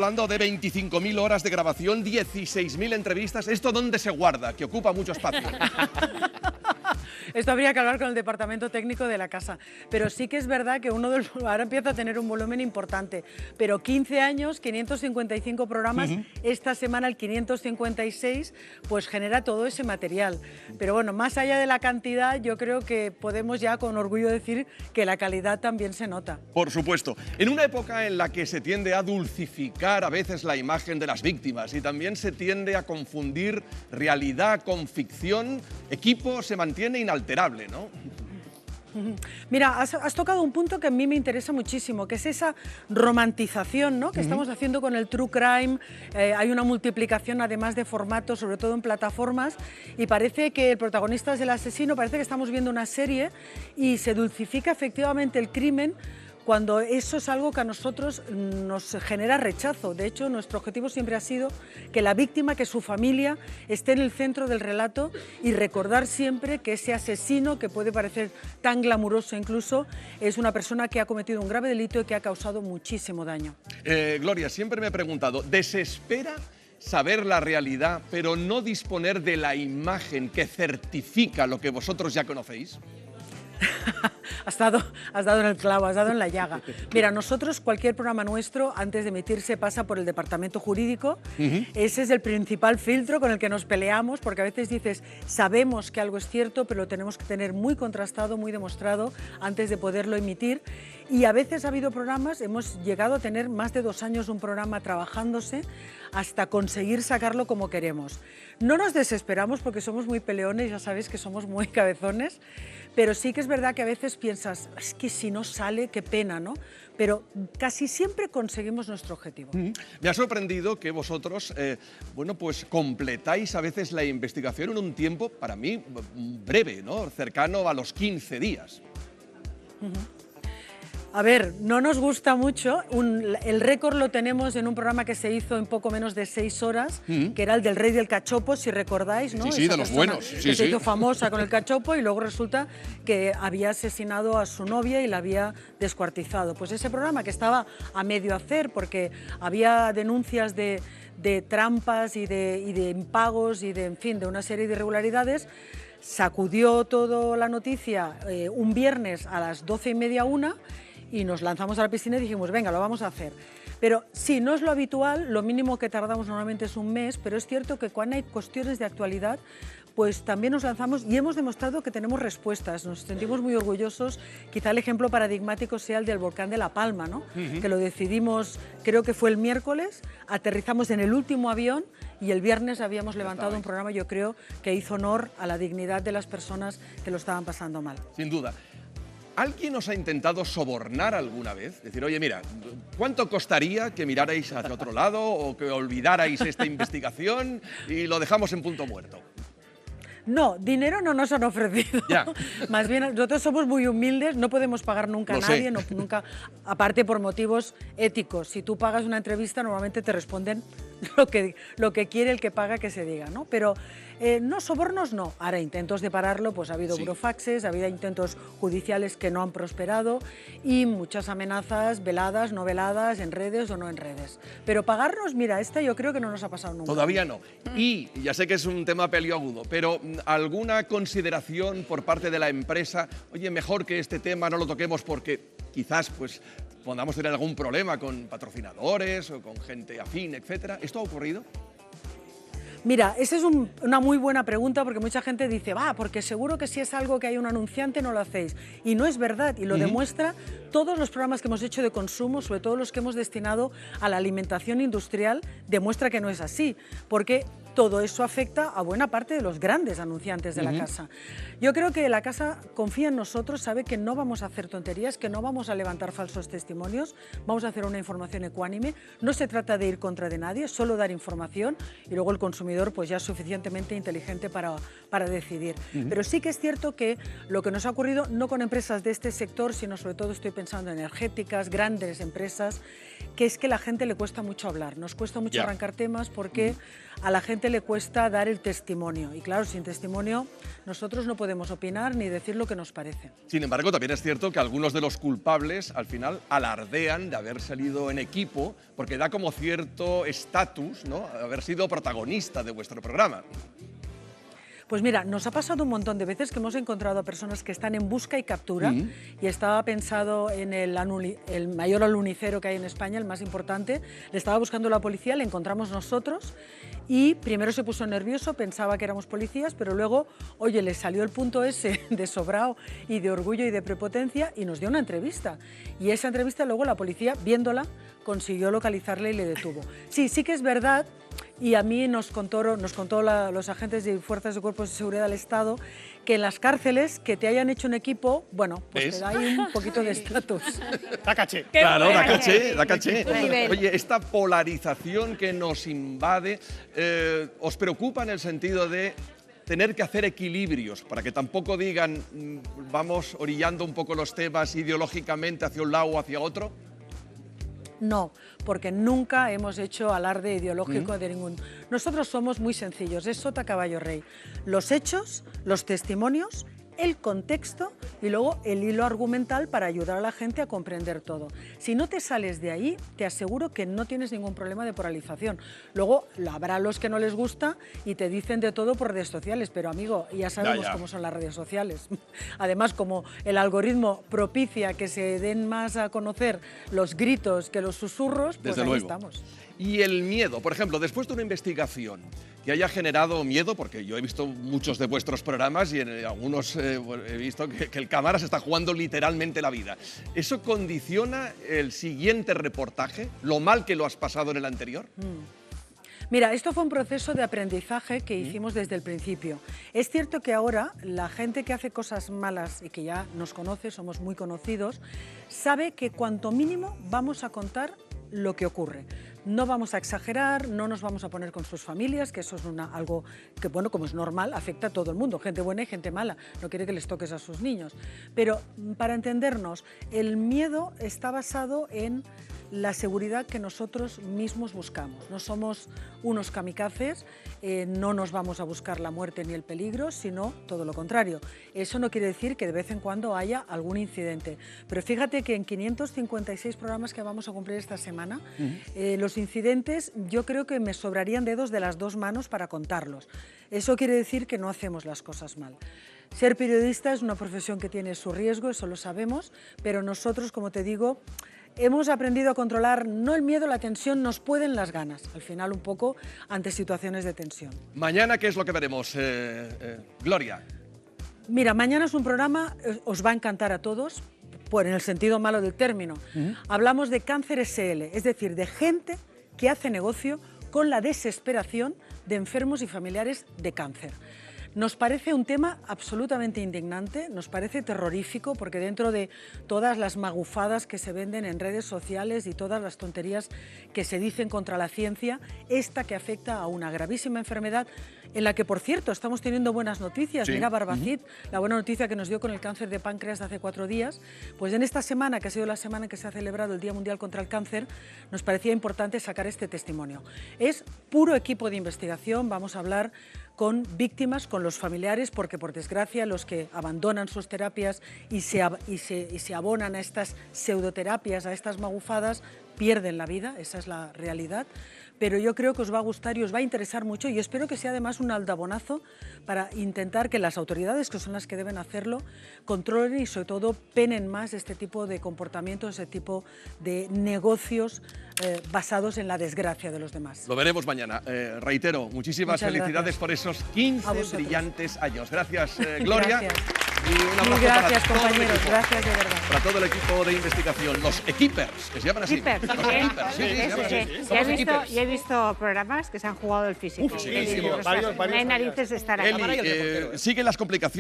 Hablando de 25.000 horas de grabación, 16.000 entrevistas, ¿esto dónde se guarda? Que ocupa mucho espacio. Esto habría que hablar con el departamento técnico de la casa. Pero sí que es verdad que ahora empieza a tener un volumen importante. Pero 15 años, 555 programas, esta semana el 556, pues genera todo ese material. Pero bueno, más allá de la cantidad, yo creo que podemos ya con orgullo decir que la calidad también se nota. Por supuesto. En una época en la que se tiende a dulcificar a veces la imagen de las víctimas y también se tiende a confundir realidad con ficción, Equipo se mantiene inalterable, ¿no? Mira, has tocado un punto que a mí me interesa muchísimo, que es esa romantización, ¿no?, que estamos haciendo con el true crime. Hay una multiplicación además de formatos, sobre todo en plataformas, y parece que el protagonista es el asesino, parece que estamos viendo una serie y se dulcifica efectivamente el crimen, cuando eso es algo que a nosotros nos genera rechazo. De hecho, nuestro objetivo siempre ha sido que la víctima, que su familia, esté en el centro del relato y recordar siempre que ese asesino, que puede parecer tan glamuroso incluso, es una persona que ha cometido un grave delito y que ha causado muchísimo daño. Gloria, siempre me he preguntado, ¿desespera saber la realidad, pero no disponer de la imagen que certifica lo que vosotros ya conocéis? Has dado en el clavo, has dado en la llaga. Mira, nosotros, cualquier programa nuestro, antes de emitirse, pasa por el departamento jurídico. Ese es el principal filtro con el que nos peleamos, porque a veces dices, sabemos que algo es cierto, pero lo tenemos que tener muy contrastado, muy demostrado, antes de poderlo emitir. Y a veces ha habido programas, hemos llegado a tener más de 2 años un programa trabajándose hasta conseguir sacarlo como queremos. No nos desesperamos porque somos muy peleones, ya sabéis que somos muy cabezones, pero sí que es verdad que a veces piensas, es que si no sale, qué pena, ¿no? Pero casi siempre conseguimos nuestro objetivo. Me ha sorprendido que vosotros, bueno, pues completáis a veces la investigación en un tiempo, para mí, breve, ¿no? Cercano a los 15 días. A ver, no nos gusta mucho. El récord lo tenemos en un programa que se hizo en poco menos de 6 horas, que era el del Rey del Cachopo, si recordáis, ¿no? Sí, Esa de los persona buenos. que se hizo famosa con el cachopo y luego resulta que había asesinado a su novia y la había descuartizado. Pues ese programa, que estaba a medio hacer porque había denuncias de trampas y de impagos y en fin, de una serie de irregularidades, sacudió toda la noticia un viernes a las 12:30, 1, y nos lanzamos a la piscina y dijimos, venga, lo vamos a hacer. Pero sí, no es lo habitual, lo mínimo que tardamos normalmente es un mes, pero es cierto que cuando hay cuestiones de actualidad, pues también nos lanzamos y hemos demostrado que tenemos respuestas, nos sentimos muy orgullosos. Quizá el ejemplo paradigmático sea el del volcán de La Palma, ¿no? Que lo decidimos, creo que fue el miércoles, aterrizamos en el último avión y el viernes habíamos levantado un programa, yo creo, que hizo honor a la dignidad de las personas que lo estaban pasando mal. Sin duda. ¿Alguien os ha intentado sobornar alguna vez? Decir, oye, mira, ¿cuánto costaría que mirarais hacia otro lado o que olvidarais esta investigación y lo dejamos en punto muerto? No, dinero no nos han ofrecido. Ya. Más bien, nosotros somos muy humildes, no podemos pagar nunca a nadie, nunca, aparte por motivos éticos. Si tú pagas una entrevista, normalmente te responden lo que quiere el que paga que se diga, ¿no? Pero no, sobornos no. Ahora, intentos de pararlo, pues ha habido burofaxes, ha habido intentos judiciales que no han prosperado y muchas amenazas veladas, no veladas, en redes o no en redes. Pero pagarnos, mira, esta yo creo que no nos ha pasado nunca. Todavía no. Y ya sé que es un tema peliagudo, pero ¿alguna consideración por parte de la empresa? Oye, mejor que este tema no lo toquemos porque quizás pues podamos tener algún problema con patrocinadores o con gente afín, etcétera. ¿Esto ha ocurrido? Mira, esa es una muy buena pregunta porque mucha gente dice, va, porque seguro que si es algo que hay un anunciante no lo hacéis. Y no es verdad, y lo demuestra todos los programas que hemos hecho de consumo, sobre todo los que hemos destinado a la alimentación industrial, demuestra que no es así, porque todo eso afecta a buena parte de los grandes anunciantes de la casa. Yo creo que la casa confía en nosotros, sabe que no vamos a hacer tonterías, que no vamos a levantar falsos testimonios, vamos a hacer una información ecuánime, no se trata de ir contra de nadie, solo dar información y luego el consumidor pues ya es suficientemente inteligente para decidir. Pero sí que es cierto que lo que nos ha ocurrido, no con empresas de este sector, sino sobre todo estoy pensando en energéticas, grandes empresas, que es que a la gente le cuesta mucho hablar, nos cuesta mucho arrancar temas porque a la gente gente le cuesta dar el testimonio. Y claro, sin testimonio nosotros no podemos opinar ni decir lo que nos parece. Sin embargo, también es cierto que algunos de los culpables al final alardean de haber salido en equipo porque da como cierto estatus, ¿no?, haber sido protagonista de vuestro programa. Pues mira, nos ha pasado un montón de veces que hemos encontrado a personas que están en busca y captura y estaba pensado en el mayor alunicero que hay en España, el más importante. Le estaba buscando la policía, le encontramos nosotros y primero se puso nervioso, pensaba que éramos policías, pero luego, oye, le salió el punto ese de sobrao y de orgullo y de prepotencia y nos dio una entrevista. Y esa entrevista luego la policía, viéndola, consiguió localizarle y le detuvo. Sí que es verdad. Y a mí nos contó los agentes de fuerzas de cuerpos de seguridad del Estado que en las cárceles que te hayan hecho un equipo, bueno, pues te da ahí un poquito de estatus. Da caché. Claro, da caché. Oye, esta polarización que nos invade, ¿os preocupa en el sentido de tener que hacer equilibrios para que tampoco digan vamos orillando un poco los temas ideológicamente hacia un lado o hacia otro? No, porque nunca hemos hecho alarde ideológico de ningún... Nosotros somos muy sencillos, es sota, caballo, rey. Los hechos, los testimonios, el contexto y luego el hilo argumental para ayudar a la gente a comprender todo. Si no te sales de ahí, te aseguro que no tienes ningún problema de polarización. Luego habrá los que no les gusta y te dicen de todo por redes sociales, pero amigo, ya sabemos cómo son las redes sociales. Además, como el algoritmo propicia que se den más a conocer los gritos que los susurros, pues ahí estamos. Y el miedo, por ejemplo, después de una investigación que haya generado miedo, porque yo he visto muchos de vuestros programas y en algunos he visto que el cámara se está jugando literalmente la vida. ¿Eso condiciona el siguiente reportaje? ¿Lo mal que lo has pasado en el anterior? Mira, esto fue un proceso de aprendizaje que hicimos desde el principio. Es cierto que ahora la gente que hace cosas malas y que ya nos conoce, somos muy conocidos, sabe que cuanto mínimo vamos a contar lo que ocurre. No vamos a exagerar, no nos vamos a poner con sus familias, que eso es algo que, bueno, como es normal, afecta a todo el mundo, gente buena y gente mala, no quiere que les toques a sus niños. Pero para entendernos, el miedo está basado en la seguridad que nosotros mismos buscamos. No somos unos kamikazes, no nos vamos a buscar la muerte ni el peligro, sino todo lo contrario. Eso no quiere decir que de vez en cuando haya algún incidente. Pero fíjate que en 556 programas que vamos a cumplir esta semana, los incidentes yo creo que me sobrarían dedos de las dos manos para contarlos. Eso quiere decir que no hacemos las cosas mal. Ser periodista es una profesión que tiene su riesgo, eso lo sabemos, pero nosotros, como te digo, hemos aprendido a controlar no el miedo, la tensión, nos pueden las ganas, al final un poco ante situaciones de tensión. Mañana, ¿qué es lo que veremos, Gloria? Mira, mañana es un programa, os va a encantar a todos, en el sentido malo del término. Hablamos de cáncer SL, es decir, de gente que hace negocio con la desesperación de enfermos y familiares de cáncer. Nos parece un tema absolutamente indignante, nos parece terrorífico, porque dentro de todas las magufadas que se venden en redes sociales y todas las tonterías que se dicen contra la ciencia, esta que afecta a una gravísima enfermedad en la que, por cierto, estamos teniendo buenas noticias. Mira, Barbacid, la buena noticia que nos dio con el cáncer de páncreas de hace 4 días, pues en esta semana, que ha sido la semana en que se ha celebrado el Día Mundial contra el Cáncer, nos parecía importante sacar este testimonio. Es puro equipo de investigación, vamos a hablar con víctimas, con los familiares, porque por desgracia los que abandonan sus terapias y se abonan a estas pseudoterapias, a estas magufadas, pierden la vida, esa es la realidad. Pero yo creo que os va a gustar y os va a interesar mucho y espero que sea además un aldabonazo para intentar que las autoridades, que son las que deben hacerlo, controlen y sobre todo penen más este tipo de comportamientos, este tipo de negocios basados en la desgracia de los demás. Lo veremos mañana. Reitero, muchísimas felicidades por esos 15 brillantes años. Gracias, Gloria. Gracias. Y un abrazo gracias, para compañeros. Gracias, de verdad. Para todo el equipo de investigación, los equipers, que se llaman así. Keepers, Los keepers, sí, se llaman así. Somos keepers. Ya he visto programas que se han jugado el físico. Sí, No hay narices de estar aquí. Eli, siguen las complicaciones.